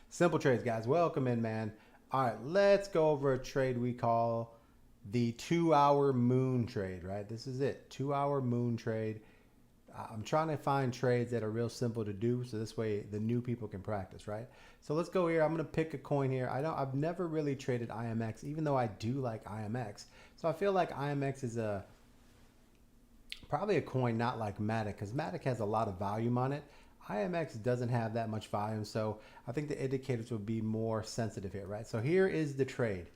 Simple trades, guys. Welcome in, man. All right, let's go over a trade we call the 2 hour moon trade, right? This is it, 2 hour moon trade. I'm trying to find trades that are real simple to do, so this way the new people can practice, right? So let's go here. I'm gonna pick a coin here. I've never really traded IMX, even though I do like IMX. So I feel like IMX is probably a coin not like Matic, because Matic has a lot of volume on it. IMX doesn't have that much volume, so I think the indicators will be more sensitive here, right? So here is the trade.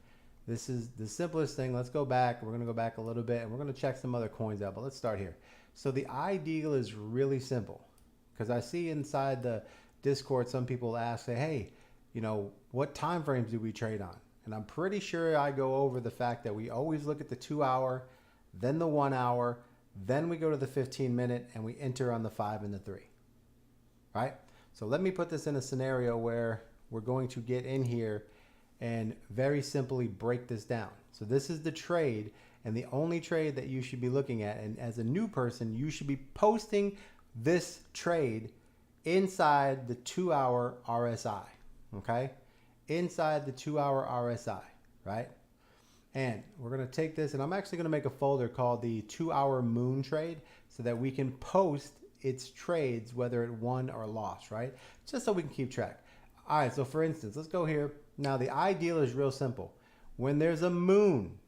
This is the simplest thing. Let's go back. We're going to go back a little bit, and we're going to check some other coins out, but let's start here. So the ideal is really simple, because I see inside the Discord some people ask, say, hey, what time frames do we trade on? And I'm pretty sure I go over the fact that we always look at the 2 hour, then the 1 hour, then we go to the 15-minute, and we enter on the 5 and the 3, right? So let me put this in a scenario where we're going to get in here and very simply break this down. So this is the trade, and the only trade that you should be looking at, and as a new person, you should be posting this trade inside the 2 hour RSI, okay? Inside the 2 hour RSI, right? And we're going to take this, and I'm actually going to make a folder called the 2 hour moon trade so that we can post its trades, whether it won or lost, right? Just so we can keep track. All right, so for instance, let's go here. Now, the ideal is real simple. When there's a moon,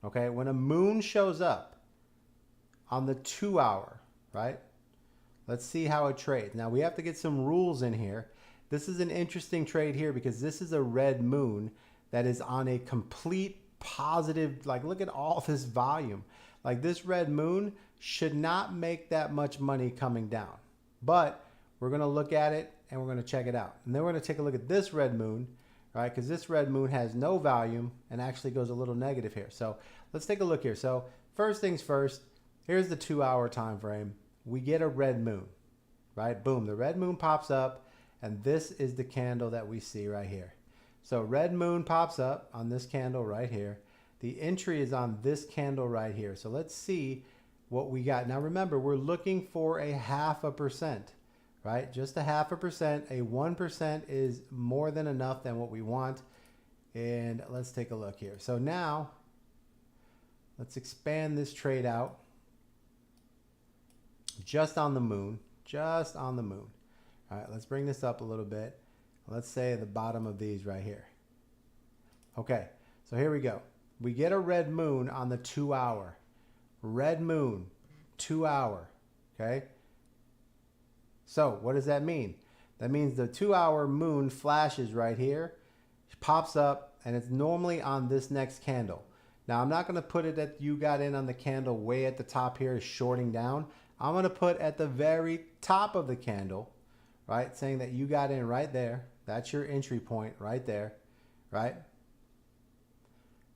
okay, when a moon shows up on the 2 hour, right? Let's see how it trades. Now, we have to get some rules in here. This is an interesting trade here because this is a red moon that is on a complete positive, like look at all this volume. Like this red moon should not make that much money coming down. But we're going to look at it and we're going to check it out. And then we're going to take a look at this red moon, right? Because this red moon has no volume and actually goes a little negative here. So let's take a look here. So first things first, here's the 2 hour time frame. We get a red moon, right? Boom, the red moon pops up, and this is the candle that we see right here. So red moon pops up on this candle right here. The entry is on this candle right here. So let's see what we got. Now remember, we're looking for a 0.5%, right? Just a 0.5%. A 1% is more than enough than what we want. And let's take a look here. So now let's expand this trade out just on the moon, just on the moon. All right, let's bring this up a little bit. Let's say the bottom of these right here. Okay, so here we go. We get a red moon on the 2 hour. Red moon, 2 hour, okay? So what does that mean? That means the 2 hour moon flashes right here, pops up, and it's normally on this next candle. Now I'm not gonna put it that you got in on the candle way at the top here, shorting down. I'm gonna put at the very top of the candle, right? Saying that you got in right there. That's your entry point right there, right?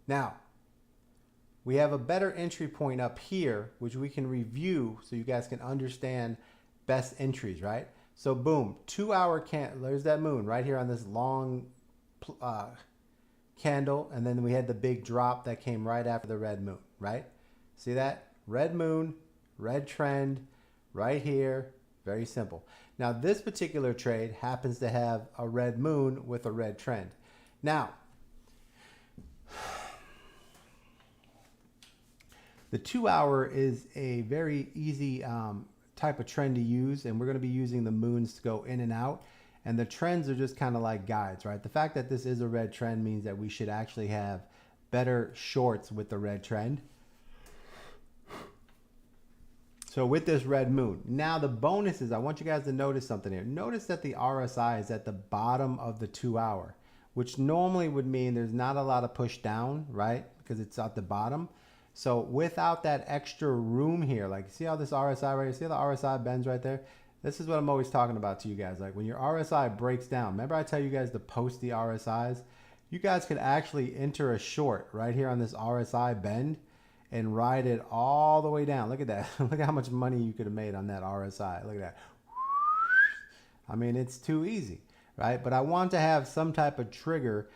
Now, we have a better entry point up here, which we can review so you guys can understand best entries, right? So boom, 2 hour candle, there's that moon right here on this long candle, and then we had the big drop that came right after the red moon, right? See that? Red moon, red trend, right here, very simple. Now this particular trade happens to have a red moon with a red trend. Now, the 2 hour is a very easy type of trend to use, and we're going to be using the moons to go in and out. And the trends are just kind of like guides, right? The fact that this is a red trend means that we should actually have better shorts with the red trend. So with this red moon, now the bonus is I want you guys to notice something here. Notice that the RSI is at the bottom of the 2 hour, which normally would mean there's not a lot of push down, right? Because it's at the bottom. So without that extra room here, like see how this RSI right here, see how the RSI bends right there? This is what I'm always talking about to you guys. Like when your RSI breaks down, remember I tell you guys to post the RSIs? You guys could actually enter a short right here on this RSI bend and ride it all the way down. Look at that. Look at how much money you could have made on that RSI. Look at that. I mean, it's too easy, right? But I want to have some type of trigger,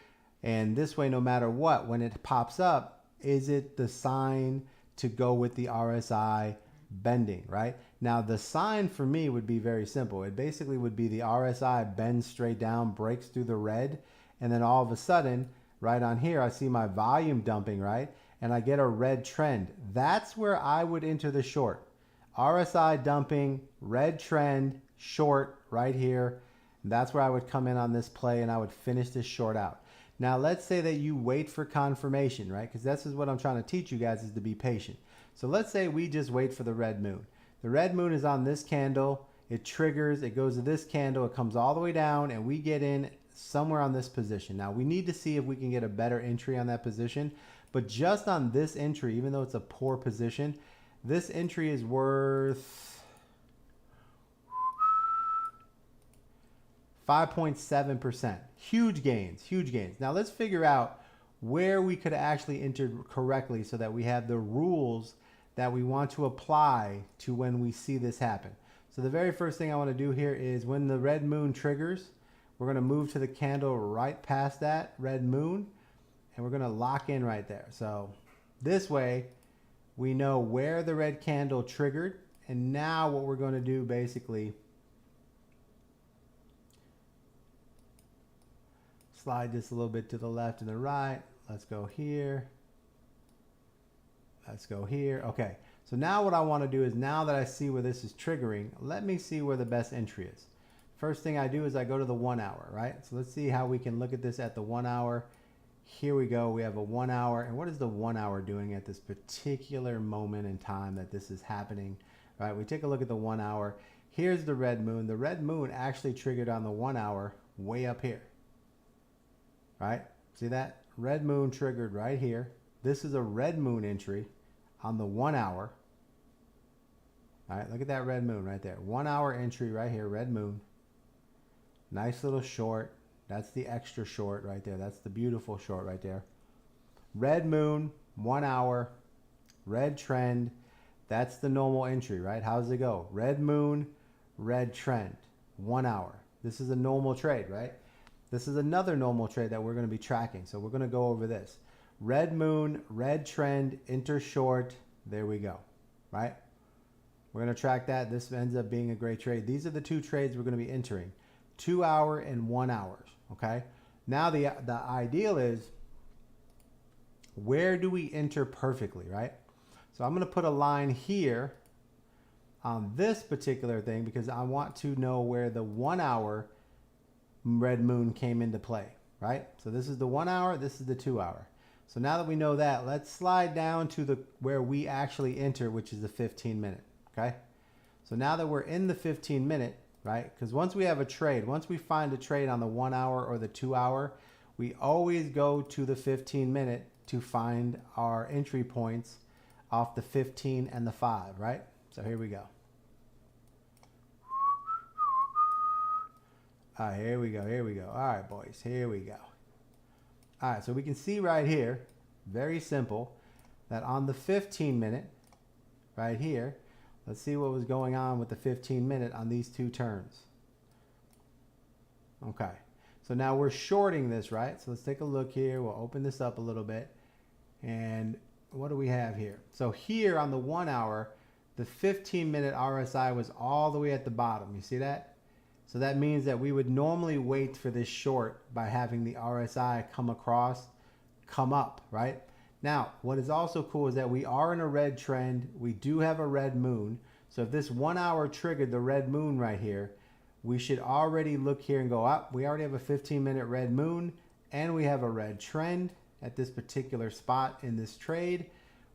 and this way, no matter what, when it pops up, is it the sign to go with the RSI bending, right? Now the sign for me would be very simple. It basically would be the RSI bends straight down, breaks through the red, and then all of a sudden, right on here, I see my volume dumping, right? And I get a red trend. That's where I would enter the short. RSI dumping, red trend, short right here. That's where I would come in on this play and I would finish this short out. Now let's say that you wait for confirmation, right? Because this is what I'm trying to teach you guys, is to be patient. So let's say we just wait for the red moon. The red moon is on this candle. It triggers, it goes to this candle, it comes all the way down, and we get in somewhere on this position. Now we need to see if we can get a better entry on that position. But just on this entry, even though it's a poor position, this entry is worth 5.7%. Huge gains, huge gains. Now let's figure out where we could actually enter correctly so that we have the rules that we want to apply to when we see this happen. So the very first thing I want to do here is when the red moon triggers, we're going to move to the candle right past that red moon, and we're going to lock in right there. So this way we know where the red candle triggered, and now what we're going to do basically, slide this a little bit to the left and the right. Let's go here. Let's go here. Okay, so now what I want to do is, now that I see where this is triggering, let me see where the best entry is. First thing I do is I go to the 1 hour, right? So let's see how we can look at this at the 1 hour. Here we go. We have a 1 hour. And what is the 1 hour doing at this particular moment in time that this is happening? Right? We take a look at the 1 hour. Here's the red moon. The red moon actually triggered on the 1 hour way up here. Right? See that? Red moon triggered right here. This is a red moon entry on the 1 hour. All right, look at that red moon right there. 1 hour entry right here, red moon. Nice little short. That's the extra short right there. That's the beautiful short right there. Red moon, 1 hour, red trend. That's the normal entry, right? How does it go? Red moon, red trend, 1 hour. This is a normal trade, right? This is another normal trade that we're going to be tracking. So we're going to go over this. Red moon, red trend, enter short. There we go, right? We're going to track that. This ends up being a great trade. These are the two trades we're going to be entering. 2 hour and 1 hour, okay? Now the ideal is, where do we enter perfectly, right? So I'm going to put a line here on this particular thing because I want to know where the 1 hour red moon came into play, right? So this is the 1 hour, this is the 2 hour. So now that we know that, let's slide down to the where we actually enter, which is the 15 minute, okay? So now that we're in the 15 minute, right? Because once we have a trade, once we find a trade on the 1 hour or the 2 hour, we always go to the 15 minute to find our entry points off the 15 and the 5, right? So here we go. All right, here we go, here we go. All right, boys, here we go. All right, so we can see right here, very simple, that on the 15 minute, right here, let's see what was going on with the 15 minute on these two turns. Okay, so now we're shorting this, right? So let's take a look here. We'll open this up a little bit. And what do we have here? So here on the 1 hour, the 15 minute RSI was all the way at the bottom. You see that? So that means that we would normally wait for this short by having the RSI come across, come up, right? Now, what is also cool is that we are in a red trend. We do have a red moon. So if this 1 hour triggered the red moon right here, we should already look here and go up. We already have a 15 minute red moon and we have a red trend at this particular spot in this trade,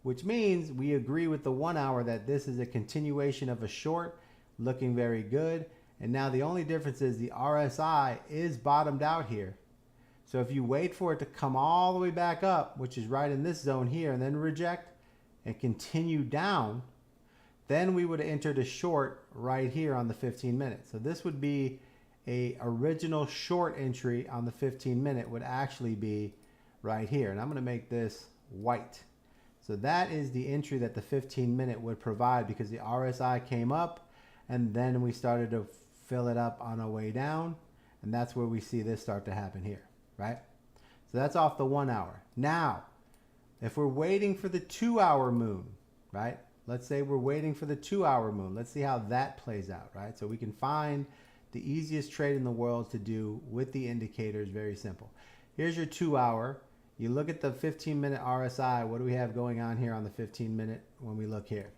which means we agree with the 1 hour that this is a continuation of a short, looking very good. And now the only difference is the RSI is bottomed out here. So if you wait for it to come all the way back up, which is right in this zone here, and then reject and continue down, then we would enter the short right here on the 15 minute. So this would be a original short entry on the 15 minute would actually be right here. And I'm going to make this white. So that is the entry that the 15 minute would provide because the RSI came up and then we started to fill it up on our way down. And that's where we see this start to happen here, right? So that's off the 1 hour. Now, if we're waiting for the 2 hour moon, right? Let's say we're waiting for the 2-hour moon. Let's see how that plays out, right? So we can find the easiest trade in the world to do with the indicators. Very simple. Here's your 2-hour. You look at the 15-minute RSI. What do we have going on here on the 15-minute when we look here?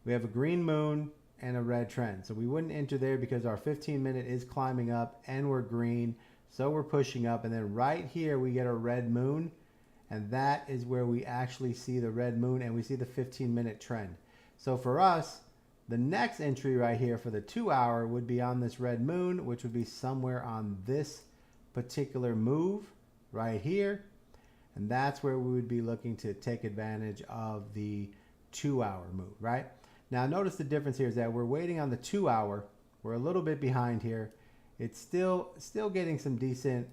We have a green moon and a red trend. So we wouldn't enter there because our 15-minute is climbing up and we're green. So we're pushing up. And then right here we get a red moon. And that is where we actually see the red moon and we see the 15-minute trend. So for us, the next entry right here for the 2-hour would be on this red moon, which would be somewhere on this particular move right here. And that's where we would be looking to take advantage of the 2-hour move, right? Now notice the difference here is that we're waiting on the 2-hour. We're a little bit behind here. It's still getting some decent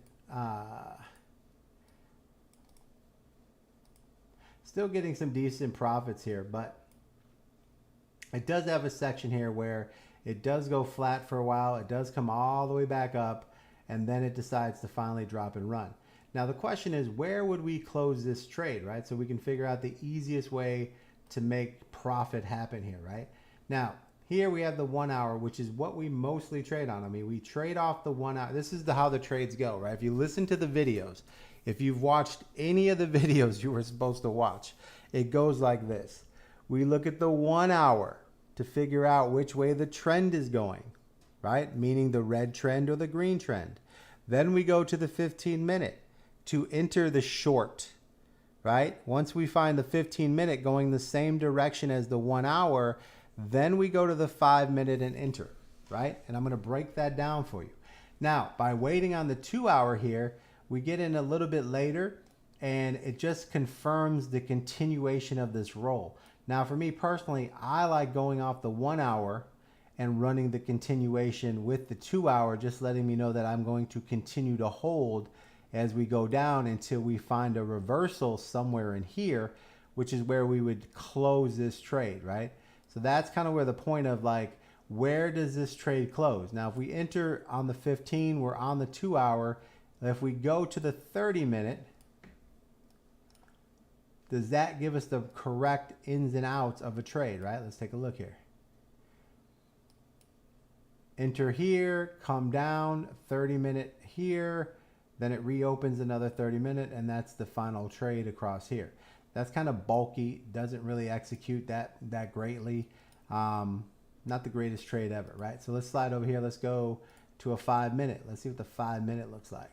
profits here, but it does have a section here where it does go flat for a while. It does come all the way back up, and then it decides to finally drop and run. Now the question is, where would we close this trade, right? So we can figure out the easiest way to make profit happen here, right? Now, here we have the 1-hour, which is what we mostly trade on. I mean, we trade off the 1 hour. This is how the trades go, right? If you listen to the videos, if you've watched any of the videos you were supposed to watch, it goes like this. We look at the 1 hour to figure out which way the trend is going, right? Meaning the red trend or the green trend. Then we go to the 15-minute to enter the short, right? Once we find the 15-minute going the same direction as the 1 hour, then we go to the 5-minute and enter, right? And I'm going to break that down for you. Now, by waiting on the 2-hour here, we get in a little bit later and it just confirms the continuation of this roll. Now, for me personally, I like going off the 1 hour and running the continuation with the 2-hour, just letting me know that I'm going to continue to hold as we go down until we find a reversal somewhere in here, which is where we would close this trade, right? So that's kind of where the point of like, where does this trade close? Now, if we enter on the 15, we're on the 2-hour. If we go to the 30-minute, does that give us the correct ins and outs of a trade, right? Let's take a look here. Enter here, come down, 30-minute here, then it reopens another 30-minute, and that's the final trade across here. That's kind of bulky, doesn't really execute that greatly. Not the greatest trade ever, right? So let's slide over here. Let's go to a 5-minute. Let's see what the 5-minute looks like.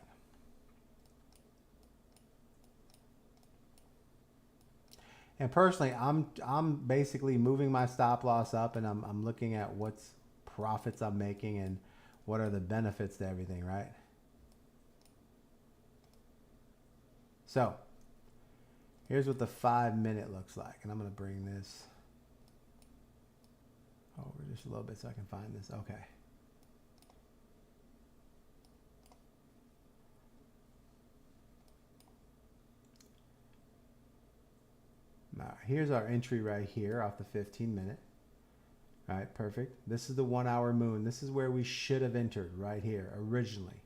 And personally, I'm basically moving my stop loss up, and I'm looking at what's profits I'm making and what are the benefits to everything, right? So here's what the 5-minute looks like, and I'm going to bring this over just a little bit so I can find this. Okay. Now, here's our entry right here off the 15-minute. All right, perfect. This is the 1-hour moon. This is where we should have entered right here originally.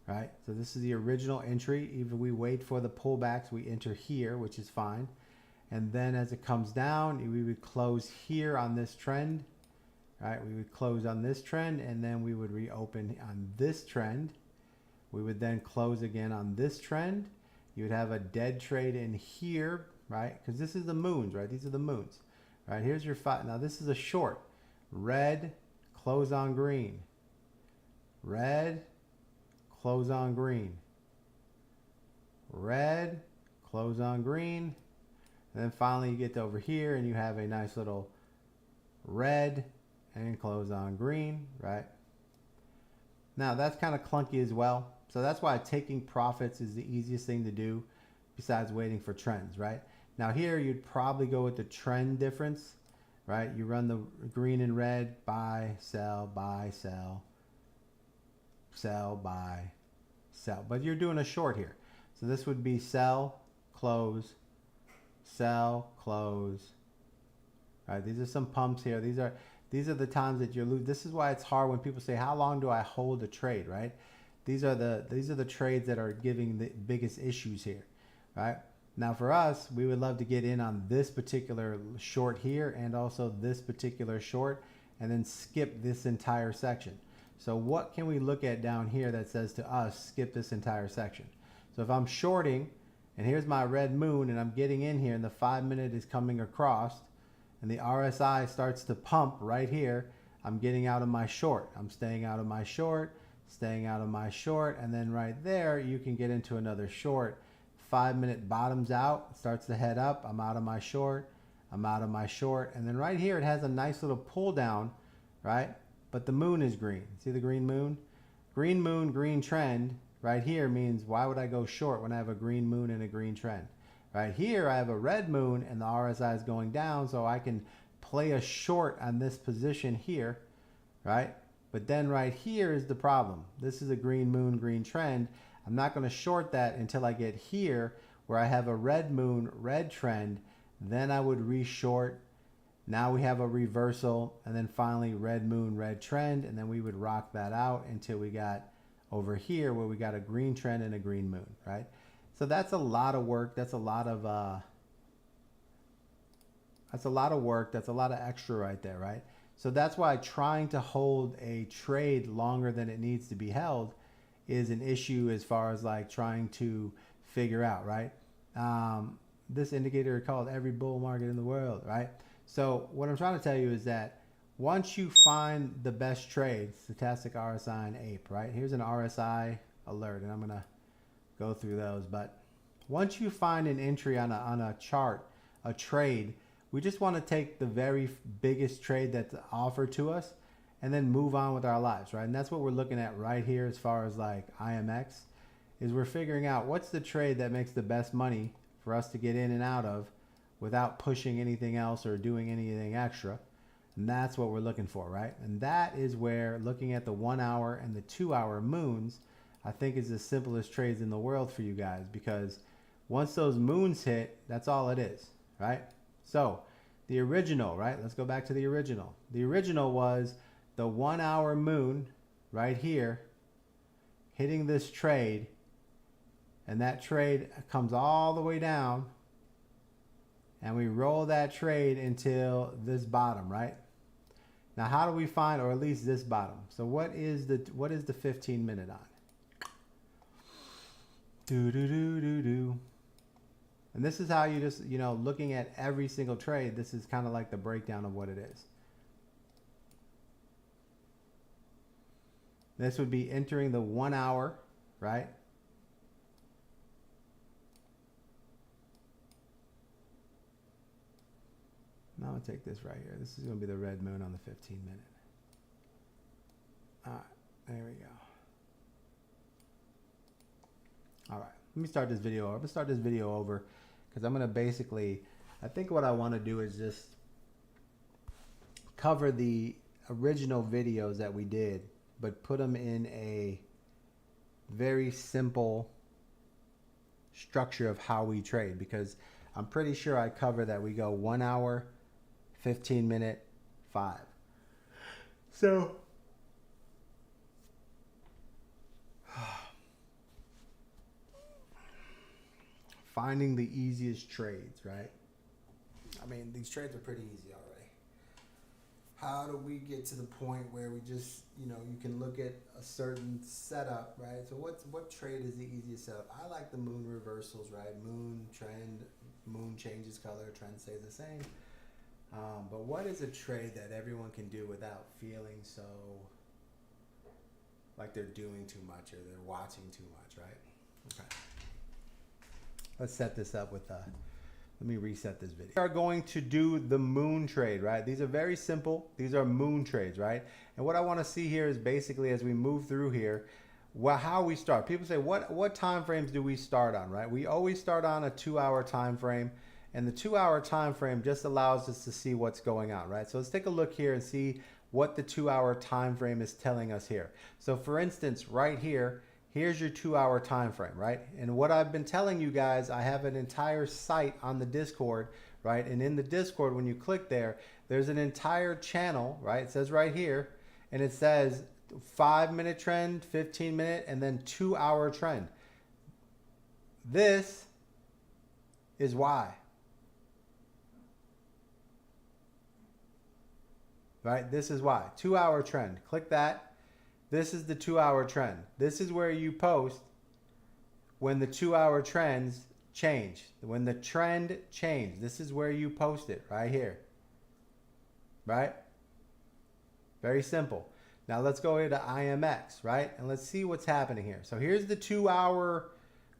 Right? So this is the original entry. Even we wait for the pullbacks, we enter here, which is fine. And then as it comes down, we would close here on this trend. Right? We would close on this trend, and then we would reopen on this trend. We would then close again on this trend. You would have a dead trade in here, right? Because this is the moons, right? These are the moons. Right, here's your 5. Now this is a short. Red, close on green. Red, close on green. Red, close on green. And then finally you get to over here and you have a nice little red and close on green, right? Now that's kind of clunky as well. So that's why taking profits is the easiest thing to do besides waiting for trends, right? Now here you'd probably go with the trend difference, right? You run the green and red, buy, sell, sell, buy, sell. But you're doing a short here. So this would be sell, close, right? These are some pumps here. These are the times that you're losing. This is why it's hard when people say, how long do I hold a trade, right? These are the trades that are giving the biggest issues here, right? Now for us, we would love to get in on this particular short here and also this particular short and then skip this entire section. So what can we look at down here that says to us, skip this entire section? So if I'm shorting and here's my red moon and I'm getting in here and the 5 minute is coming across and the RSI starts to pump right here, I'm getting out of my short. I'm staying out of my short, staying out of my short, and then right there you can get into another short. 5 minute bottoms out, starts to head up, I'm out of my short, I'm out of my short, and then right here it has a nice little pull down, right? But the moon is green. See the green moon? Green moon, green trend, right here means why would I go short when I have a green moon and a green trend? Right here I have a red moon and the RSI is going down, so I can play a short on this position here, right? But then right here is the problem. This is a green moon, green trend. I'm not going to short that until I get here where I have a red moon, red trend. Then I would re-short. Now we have a reversal and then finally red moon, red trend. And then we would rock that out until we got over here where we got a green trend and a green moon, right? So that's a lot of work. That's a lot of work. That's a lot of extra right there, right? So that's why trying to hold a trade longer than it needs to be held is an issue as far as like trying to figure out, right? This indicator is called every bull market in the world, right? So what I'm trying to tell you is that once you find the best trade, stochastic RSI and APE, right? Here's an RSI alert, and I'm gonna go through those. But once you find an entry on a chart, a trade, we just want to take the very biggest trade that's offered to us and then move on with our lives, right? And that's what we're looking at right here as far as like IMX, is we're figuring out what's the trade that makes the best money for us to get in and out of without pushing anything else or doing anything extra. And that's what we're looking for, right? And that is where looking at the 1 hour and the 2 hour moons, I think is the simplest trades in the world for you guys, because once those moons hit, that's all it is, right? So the original, right? Let's go back to the original. The original was the 1 hour moon right here hitting this trade, and that trade comes all the way down and we roll that trade until this bottom, right? Now how do we find, or at least this bottom? So what is the 15 minute on? And this is how you just, looking at every single trade, this is kind of like the breakdown of what it is. This would be entering the 1 hour, right? Now I'll take this right here. This is going to be the red moon on the 15 minute. All right, there we go. All right, let me start this video over. I'm going to start this video over because I'm going to basically, I think what I want to do is just cover the original videos that we did, but put them in a very simple structure of how we trade, because I'm pretty sure I cover that we go 1 hour, 15 minute, 5. So finding the easiest trades, right? I mean, these trades are pretty easy already. How do we get to the point where we just, you can look at a certain setup, right? So what trade is the easiest setup? I like the moon reversals, right? Moon trend, moon changes color, trend stays the same. But what is a trade that everyone can do without feeling so like they're doing too much or they're watching too much, right? Okay. Let's set this up with, let me reset this video. We are going to do the moon trade, right? These are very simple. These are moon trades, right? And what I want to see here is basically as we move through here, how we start. People say, what time frames do we start on, right? We always start on a 2 hour time frame. And the 2 hour time frame just allows us to see what's going on, right? So let's take a look here and see what the 2 hour time frame is telling us here. So for instance, right here, here's your 2 hour time frame, right? And what I've been telling you guys, I have an entire site on the Discord, right? And in the Discord, when you click there, there's an entire channel, right? It says right here, and it says 5 minute trend, 15 minute, and then 2 hour trend. This is why. Right? This is why. 2-hour trend. Click that. This is the 2-hour trend. This is where you post when the 2-hour trends change. When the trend change. This is where you post it right here. Right? Very simple. Now let's go into IMX, right? And let's see what's happening here. So here's the 2-hour,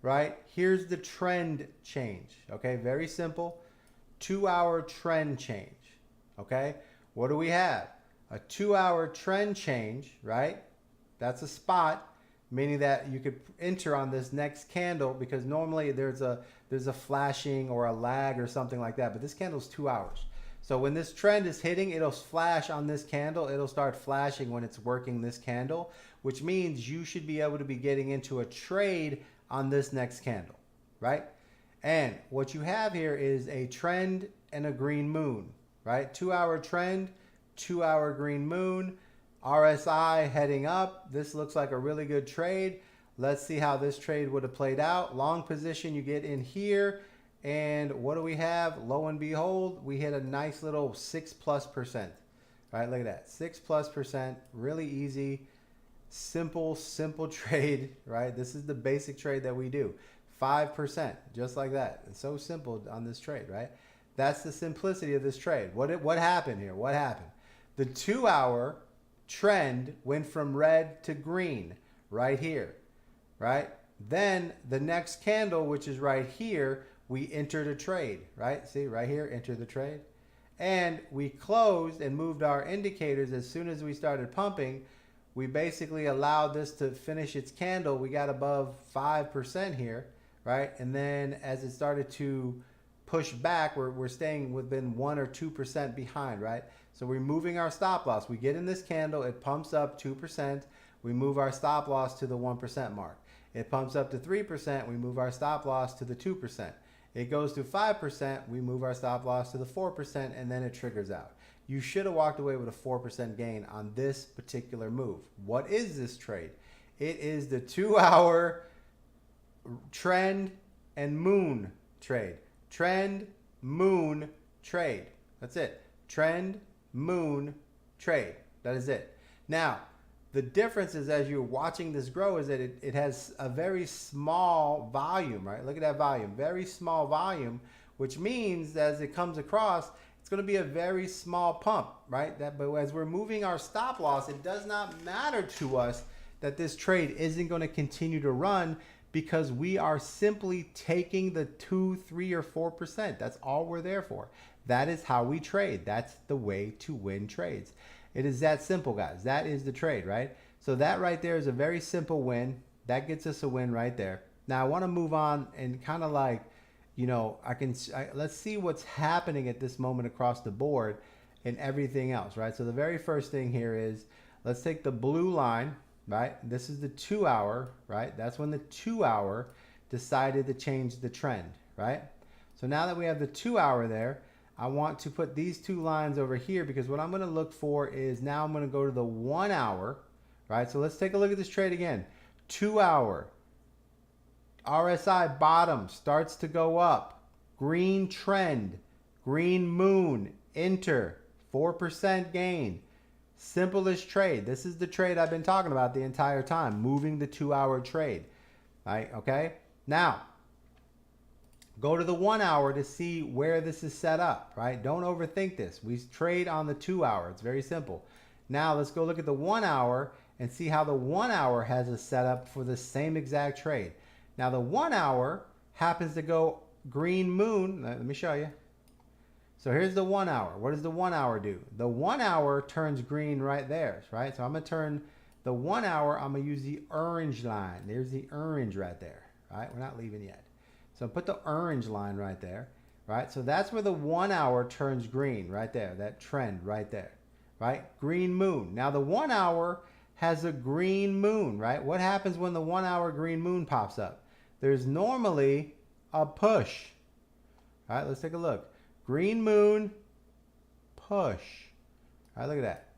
right? Here's the trend change. Okay, very simple. 2-hour trend change. Okay, what do we have? A 2-hour trend change, right? That's a spot, meaning that you could enter on this next candle, because normally there's a flashing or a lag or something like that, but this candle's 2 hours. So when this trend is hitting, it'll flash on this candle. It'll start flashing when it's working this candle, which means you should be able to be getting into a trade on this next candle, right? And what you have here is a trend and a green moon, right? 2-hour trend, 2-hour green moon, RSI heading up. This looks like a really good trade. Let's see how this trade would have played out. Long position, you get in here. And what do we have? Lo and behold, we hit a nice little 6+%. Right, look at that. 6+%. Really easy, simple trade, right? This is the basic trade that we do. 5%, just like that. It's so simple on this trade, right? That's the simplicity of this trade. What happened here? What happened? The 2-hour trend went from red to green right here, right? Then the next candle, which is right here, we entered a trade, right? See, right here, enter the trade. And we closed and moved our indicators as soon as we started pumping. We basically allowed this to finish its candle. We got above 5% here, right? And then as it started to push back, we're staying within 1 or 2% behind, right? So we're moving our stop loss. We get in this candle, it pumps up 2%. We move our stop loss to the 1% mark. It pumps up to 3%. We move our stop loss to the 2%. It goes to 5%, we move our stop loss to the 4%, and then it triggers out. You should have walked away with a 4% gain on this particular move. What is this trade? It is the 2-hour trend and moon trade. Trend, moon, trade. That's it. Trend, moon, trade. That is it. Now, the difference is, as you're watching this grow, is that it has a very small volume, right? Look at that volume, very small volume, which means that as it comes across, it's going to be a very small pump, right? But as we're moving our stop loss, it does not matter to us that this trade isn't going to continue to run, because we are simply taking the 2, 3, or 4%. That's all we're there for. That is how we trade. That's the way to win trades. It is that simple, guys. That is the trade, right? So that right there is a very simple win. That gets us a win right there. Now I want to move on and kind of like, you know, let's see what's happening at this moment across the board and everything else, right? So the very first thing here is, let's take the blue line, right? This is the 2-hour, right? That's when the 2-hour decided to change the trend, right? So now that we have the 2-hour there, I want to put these two lines over here, because what I'm going to look for is, now I'm going to go to the 1-hour, right? So let's take a look at this trade again. 2-hour, RSI bottom starts to go up, green trend, green moon, enter, 4% gain. Simplest trade. This is the trade I've been talking about the entire time, moving the 2-hour trade, right? Okay. Now, go to the 1-hour to see where this is set up, right? Don't overthink this. We trade on the 2-hour. It's very simple. Now let's go look at the 1-hour and see how the 1-hour has a setup for the same exact trade. Now the 1-hour happens to go green moon. Let me show you. So here's the 1-hour. What does the 1-hour do? The 1-hour turns green right there, right? So I'm going to turn the 1-hour, I'm going to use the orange line. There's the orange right there, right? We're not leaving yet. So put the orange line right there, right? So that's where the 1-hour turns green right there, that trend right there, right? Green moon. Now the 1-hour has a green moon, right? What happens when the 1-hour green moon pops up? There's normally a push. All right, let's take a look. Green moon, push. All right, look at that.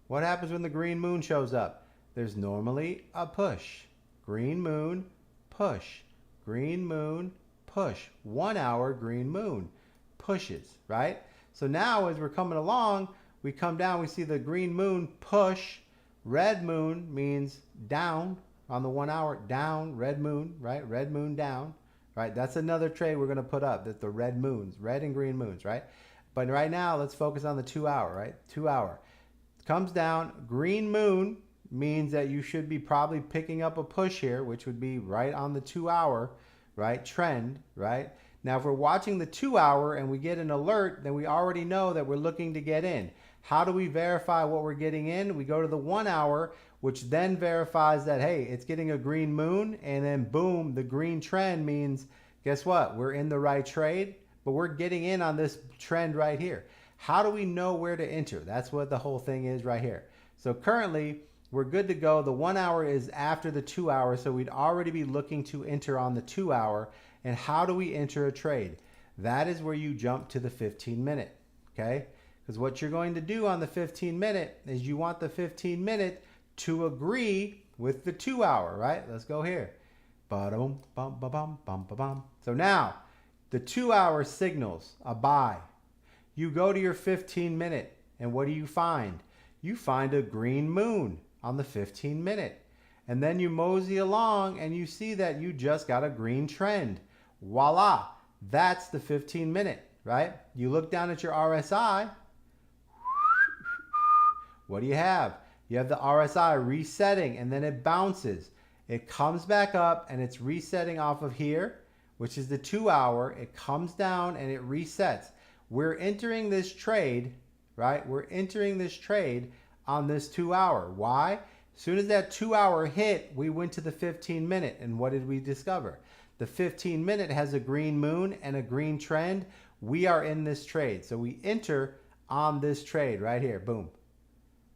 What happens when the green moon shows up? There's normally a push. Green moon, push. Green moon, push. 1 hour green moon, pushes, right? So now as we're coming along, we come down, we see the green moon push. Red moon means down on the 1 hour, down, red moon, right? Red moon down, right? That's another trade we're going to put up, that the red moons, red and green moons, right? But right now, let's focus on the 2 hour, right? 2 hour. Comes down, green moon means that you should be probably picking up a push here, which would be right on the 2 hour, right? Trend, right? Now, if we're watching the 2 hour and we get an alert, then we already know that we're looking to get in. How do we verify what we're getting in? We go to the 1 hour, which then verifies that, hey, it's getting a green moon, and then boom, the green trend means, guess what? We're in the right trade, but we're getting in on this trend right here. How do we know where to enter? That's what the whole thing is right here. So currently, we're good to go. The 1 hour is after the 2 hour, so we'd already be looking to enter on the 2 hour. And how do we enter a trade? That is where you jump to the 15 minute, okay? Because what you're going to do on the 15 minute is you want the 15 minute to agree with the 2 hour, right? Let's go here. Ba-dum, bum, ba-bum, bum, ba-bum. So now, the 2 hour signals a buy. You go to your 15 minute, and what do you find? You find a green moon on the 15 minute. And then you mosey along and you see that you just got a green trend. Voila, that's the 15 minute, right? You look down at your RSI. What do you have? You have the RSI resetting, and then it bounces. It comes back up and it's resetting off of here, which is the 2 hour. It comes down and it resets. We're entering this trade, right? We're entering this trade on this 2 hour. Why? As soon as that 2 hour hit, we went to the 15 minute. And what did we discover? The 15 minute has a green moon and a green trend. We are in this trade. So we enter on this trade right here. Boom.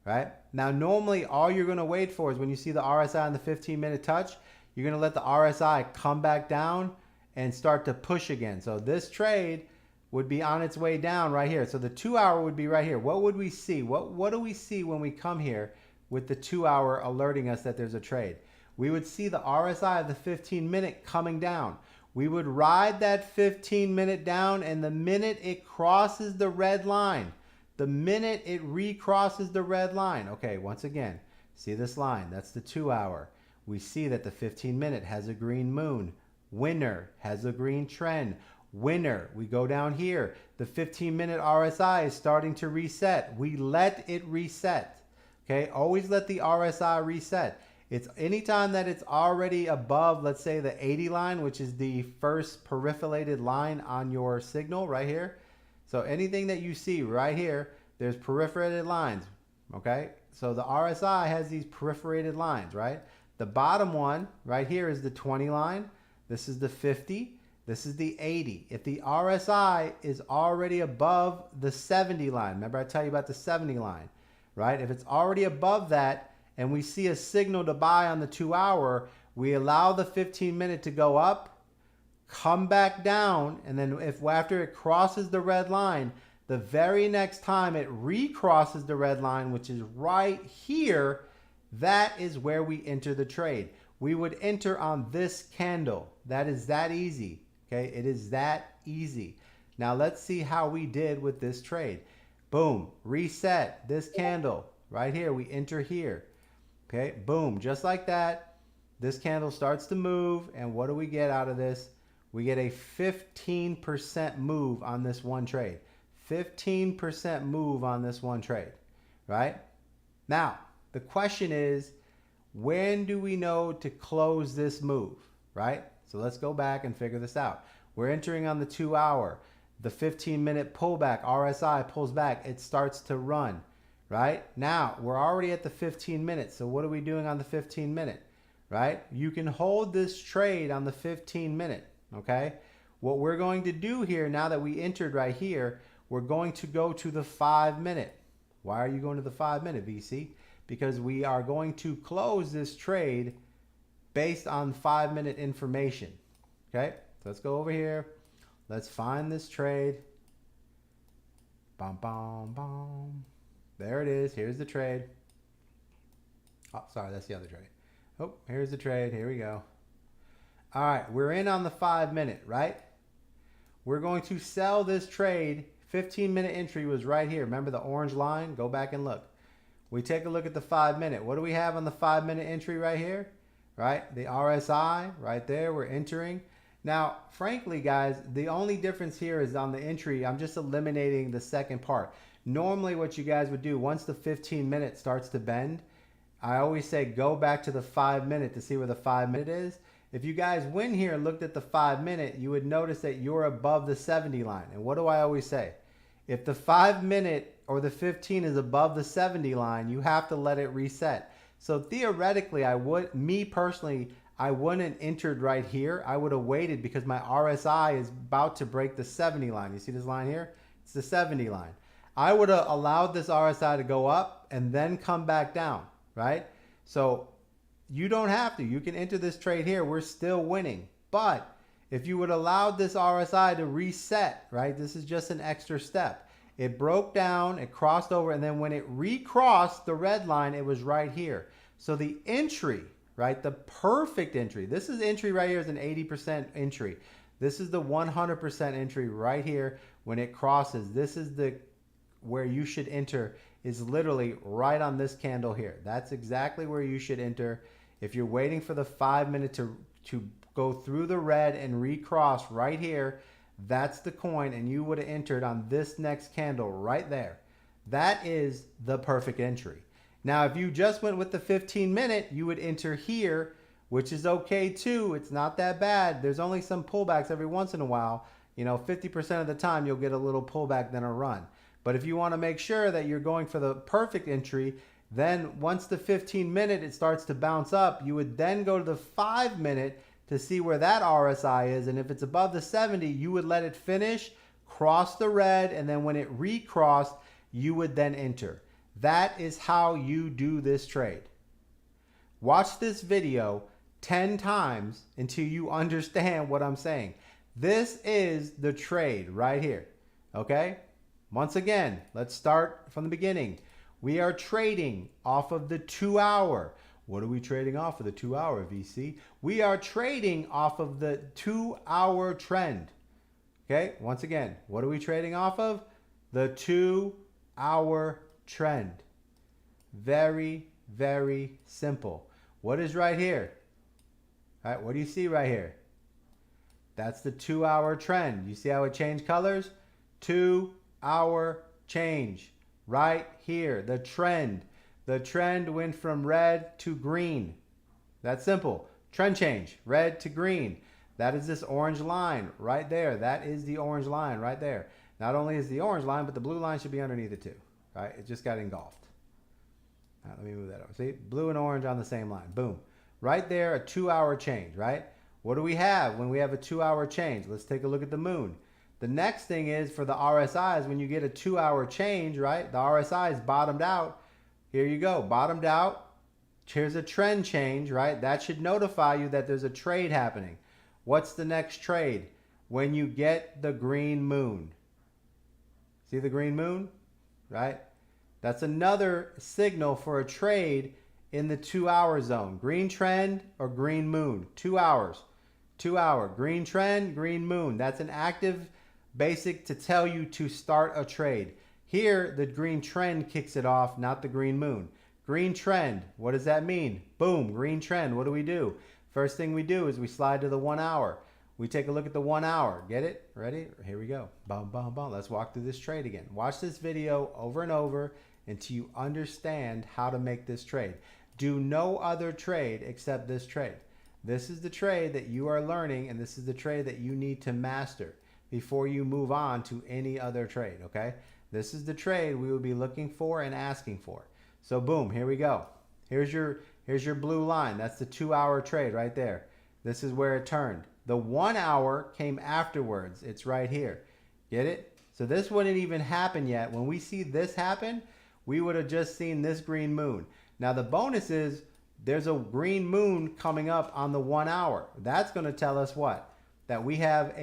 Right? Now, normally all you're going to wait for is when you see the RSI on the 15 minute touch, you're going to let the RSI come back down and start to push again. So this trade would be on its way down right here. So the 2 hour would be right here. What would we see? What do we see when we come here with the 2 hour alerting us that there's a trade? We would see the RSI of the 15 minute coming down. We would ride that 15 minute down, and the minute it crosses the red line, the minute it recrosses the red line, okay, once again, see this line, that's the 2 hour. We see that the 15 minute has a green moon. Winner has a green trend. Winner, we go down here. The 15 minute RSI is starting to reset. We let it reset. Okay, always let the RSI reset. It's anytime that it's already above, let's say the 80 line, which is the first peripheralated line on your signal right here. So anything that you see right here, there's peripheral lines, okay? So the RSI has these peripheral lines, right? The bottom one right here is the 20 line. This is the 50. This is the 80. If the RSI is already above the 70 line, remember I tell you about the 70 line, right? If it's already above that and we see a signal to buy on the 2 hour, we allow the 15 minute to go up, come back down, and then if after it crosses the red line, the very next time it recrosses the red line, which is right here, that is where we enter the trade. We would enter on this candle. That is that easy. Okay, it is that easy. Now let's see how we did with this trade. Boom, reset this candle right here. We enter here. Okay, boom, just like that. This candle starts to move, and what do we get out of this? We get a 15% move on this one trade. 15% move on this one trade, right? Now, the question is, when do we know to close this move, right? So let's go back and figure this out. We're entering on the 2 hour. The 15 minute pullback, RSI pulls back. It starts to run, right? Now, we're already at the 15 minutes. So what are we doing on the 15 minute, right? You can hold this trade on the 15 minute. Okay, what we're going to do here, now that we entered right here, we're going to go to the 5 minute. Why are you going to the 5 minute, VC? Because we are going to close this trade based on 5 minute information. Okay, so let's go over here. Let's find this trade. Bum, bum, bum. There it is. Here's the trade. Oh, sorry, that's the other trade. Oh, here's the trade. Here we go. All right, we're in on the 5-minute, right? We're going to sell this trade. 15-minute entry was right here. Remember the orange line? Go back and look. We take a look at the 5-minute. What do we have on the 5-minute entry right here? Right? The RSI right there. We're entering. Now, frankly, guys, the only difference here is on the entry. I'm just eliminating the second part. Normally, what you guys would do, once the 15-minute starts to bend, I always say go back to the 5-minute to see where the 5-minute is. If you guys went here and looked at the 5-minute, you would notice that you're above the 70 line. And what do I always say? If the 5-minute or the 15 is above the 70 line, you have to let it reset. So theoretically, me personally, I wouldn't entered right here. I would have waited because my RSI is about to break the 70 line. You see this line here? It's the 70 line. I would have allowed this RSI to go up and then come back down, right? So you don't have to. You can enter this trade here. We're still winning. But if you would allow this RSI to reset, right? This is just an extra step. It broke down, it crossed over, and then when it recrossed the red line, it was right here. So the entry, right? The perfect entry. This is entry right here is an 80% entry. This is the 100% entry right here when it crosses. This is the where you should enter is literally right on this candle here. That's exactly where you should enter. If you're waiting for the 5-minute to go through the red and recross right here, that's the coin, and you would have entered on this next candle right there. That is the perfect entry. Now, if you just went with the 15-minute, you would enter here, which is okay too. It's not that bad. There's only some pullbacks every once in a while. You know, 50% of the time you'll get a little pullback then a run. But if you want to make sure that you're going for the perfect entry, then once the 15-minute it starts to bounce up, you would then go to the 5-minute to see where that RSI is. And if it's above the 70, you would let it finish, cross the red, and then when it recrossed, you would then enter. That is how you do this trade. Watch this video 10 times until you understand what I'm saying. This is the trade right here, okay? Once again, let's start from the beginning. We are trading off of the 2-hour. What are we trading off of the 2-hour, VC? We are trading off of the 2-hour trend. Okay, once again, what are we trading off of? The 2-hour trend. Very, very simple. What is right here? All right, what do you see right here? That's the 2-hour trend. You see how it changed colors? 2-hour change right here. The trend. The trend went from red to green. That's simple. Trend change, red to green. That is this orange line right there. That is the orange line right there. Not only is the orange line, but the blue line should be underneath it too. Right? It just got engulfed. All right, let me move that over. See, blue and orange on the same line. Boom. Right there, a 2-hour change, right? What do we have when we have a 2-hour change? Let's take a look at the moon. The next thing is for the RSIs, when you get a 2-hour change, right? The RSI is bottomed out. Here you go, bottomed out. Here's a trend change, right? That should notify you that there's a trade happening. What's the next trade? When you get the green moon. See the green moon, right? That's another signal for a trade in the 2-hour zone. Green trend or green moon, 2 hours. 2-hour, green trend, green moon. That's an active basic to tell you to start a trade. Here, the green trend kicks it off, not the green moon. Green trend, what does that mean? Boom, green trend, what do? First thing we do is we slide to the 1 hour. We take a look at the 1 hour. Get it? Ready? Here we go. Bum, bum, bum. Let's walk through this trade again. Watch this video over and over until you understand how to make this trade. Do no other trade except this trade. This is the trade that you are learning, and this is the trade that you need to master before you move on to any other trade, okay? This is the trade we will be looking for and asking for. So boom, here we go. Here's your blue line. That's the 2-hour trade right there. This is where it turned. The 1 hour came afterwards. It's right here. Get it? So this wouldn't even happen yet. When we see this happen, we would have just seen this green moon. Now the bonus is there's a green moon coming up on the 1 hour. That's going to tell us what? That we have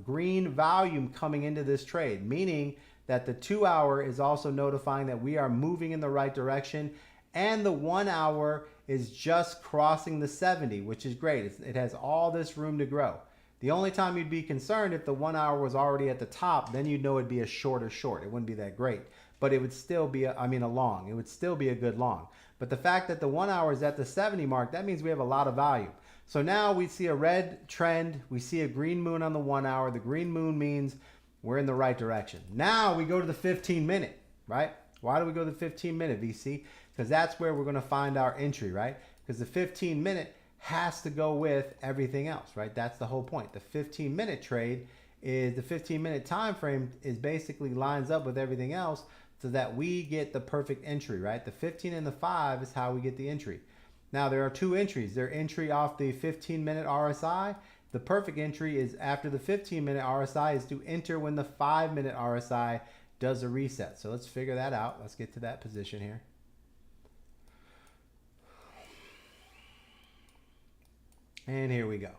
green volume coming into this trade, meaning that the 2 hour is also notifying that we are moving in the right direction, and the 1 hour is just crossing the 70, which is great. It has all this room to grow. The only time you'd be concerned if the 1 hour was already at the top, then you'd know it'd be a shorter short. It wouldn't be that great, but it would still be, a long. It would still be a good long. But the fact that the 1 hour is at the 70 mark, that means we have a lot of value. So now we see a red trend. We see a green moon on the 1 hour. The green moon means we're in the right direction. Now we go to the 15 minute, right? Why do we go to the 15 minute, VC? Because that's where we're going to find our entry, right? Because the 15 minute has to go with everything else, right? That's the whole point. The 15 minute trade is the 15 minute time frame is basically lines up with everything else so that we get the perfect entry, right? The 15 and the 5 is how we get the entry. Now there are two entries. Their entry off the 15 minute RSI. The perfect entry is after the 15 minute RSI is to enter when the 5 minute RSI does a reset. So let's figure that out. Let's get to that position here. And here we go,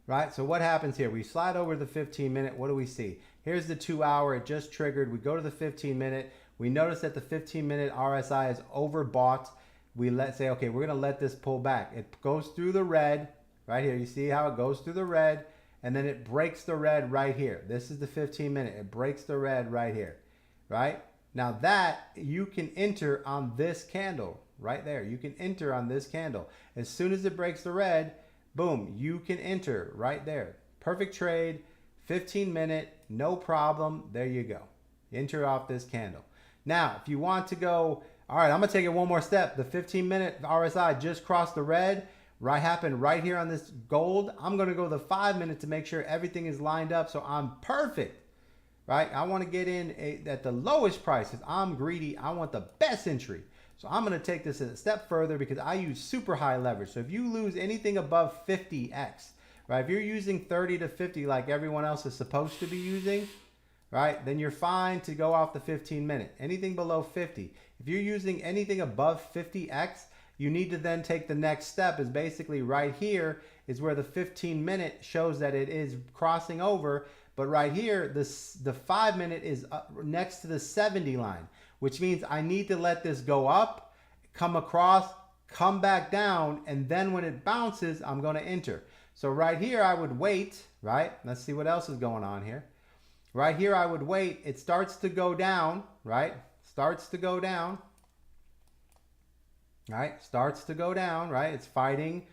right? So what happens here? We slide over to the 15 minute. What do we see? Here's the 2 hour. It just triggered. We go to the 15 minute. We notice that the 15 minute RSI is overbought. We say, okay, we're going to let this pull back. It goes through the red right here. You see how it goes through the red and then it breaks the red right here. This is the 15 minute. It breaks the red right here, right? Now that you can enter on this candle right there. You can enter on this candle. As soon as it breaks the red, boom, you can enter right there. Perfect trade, 15 minute, no problem. There you go. Enter off this candle. Now, if you want to go, all right, I'm going to take it one more step. The 15 minute RSI just crossed the red. Right, happened right here on this gold. I'm going to go the 5 minute to make sure everything is lined up so I'm perfect. Right? I want to get in at the lowest prices. I'm greedy. I want the best entry. So I'm going to take this a step further because I use super high leverage. So if you lose anything above 50x, right? If you're using 30 to 50 like everyone else is supposed to be using, right? Then you're fine to go off the 15 minute. Anything below 50. If you're using anything above 50x, you need to then take the next step is basically right here is where the 15 minute shows that it is crossing over. But right here, the 5 minute is next to the 70 line, which means I need to let this go up, come across, come back down, and then when it bounces, I'm going to enter. So right here, I would wait, right? Let's see what else is going on here. Right here, I would wait. It starts to go down, right? Starts to go down, right? Starts to go down, right? It's fighting,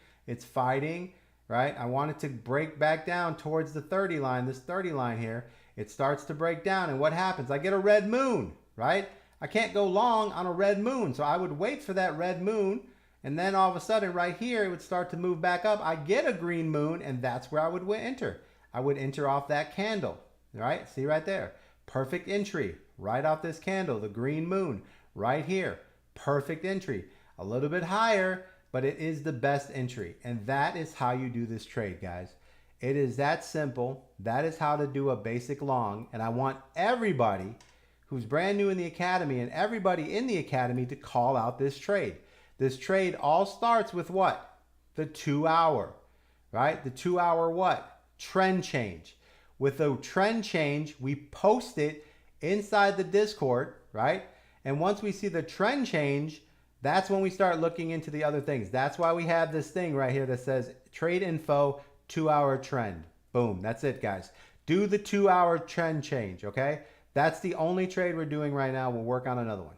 right? I want it to break back down towards the 30 line, this 30 line here. It starts to break down, and what happens? I get a red moon, right? I can't go long on a red moon, so I would wait for that red moon, and then all of a sudden right here, it would start to move back up. I get a green moon, and that's where I would enter. I would enter off that candle, right? See right there. Perfect entry, right off this candle, the green moon, right here. Perfect entry. A little bit higher, but it is the best entry. And that is how you do this trade, guys. It is that simple. That is how to do a basic long. And I want everybody who's brand new in the academy and everybody in the academy to call out this trade. This trade all starts with what? The 2 hour, right? The 2 hour what? Trend change. With the trend change, we post it inside the Discord, right? And once we see the trend change, that's when we start looking into the other things. That's why we have this thing right here that says trade info 2 hour trend. Boom. That's it, guys. Do the 2 hour trend change, okay? That's the only trade we're doing right now. We'll work on another one.